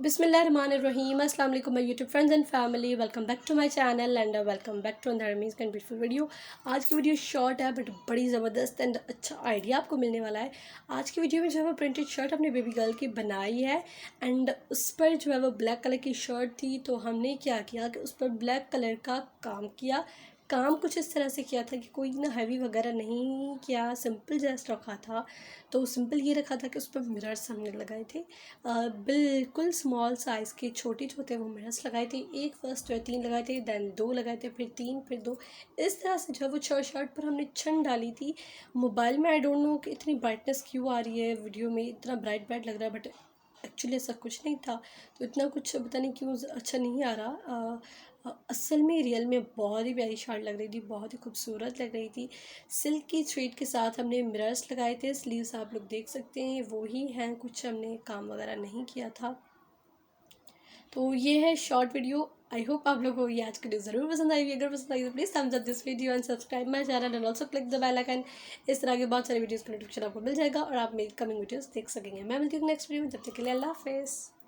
बिस्मिल्लाहिर्रहमानिर्रहीम अस्सलाम वालेकुम my YouTube friends and family, welcome back to my channel and welcome back to another amazing and beautiful video. आज की video short है but बड़ी ज़बरदस्त एंड अच्छा आइडिया आपको मिलने वाला है। आज की वीडियो में जो है वो प्रिंटेड शर्ट अपने बेबी गर्ल की बनाई है एंड उस पर जो है वो ब्लैक कलर की शर्ट थी, तो हमने क्या किया कि उस पर ब्लैक कलर का काम किया। काम कुछ इस तरह से किया था कि कोई ना हैवी वगैरह नहीं किया, सिंपल जस्ट रखा था। तो सिंपल ये रखा था कि उस पर मिरर्स हमने लगाए थे, बिल्कुल स्मॉल साइज़ के छोटे छोटे वो मिरर्स लगाए थे। एक फर्स्ट जो है 3 लगाए थे, देन 2 लगाए थे, फिर 3, फिर 2। इस तरह से जो है वो शर्ट पर हमने छन डाली थी। मोबाइल में आई डोंट नो कि इतनी ब्राइटनेस क्यों आ रही है, वीडियो में इतना ब्राइट ब्राइट लग रहा है, बट एक्चुअली ऐसा कुछ नहीं था। तो इतना कुछ पता नहीं क्यों अच्छा नहीं आ रहा। असल में रियल में बहुत ही प्यारी शर्ट लग रही थी, बहुत ही खूबसूरत लग रही थी। सिल्क की थ्रेड के साथ हमने मिरर्स लगाए थे। स्लीव्स आप लोग देख सकते हैं वो ही हैं, कुछ हमने काम वगैरह नहीं किया था। तो ये है शॉर्ट वीडियो। आई होप आप लोगों को ये आज की वीडियो ज़रूर पसंद आई। अगर पसंद आई तो please thumbs up this video and subscribe my channel and also click the bell icon. इस तरह के बहुत सारे वीडियोज़ का नोटिफिकेशन आपको मिल जाएगा और आप मेरी कमिंग वीडियोज़ देख सकेंगे। मैं मिलती हूँ नेक्स्ट वीडियो में, तब तक के लिए अल्लाह हाफिज़।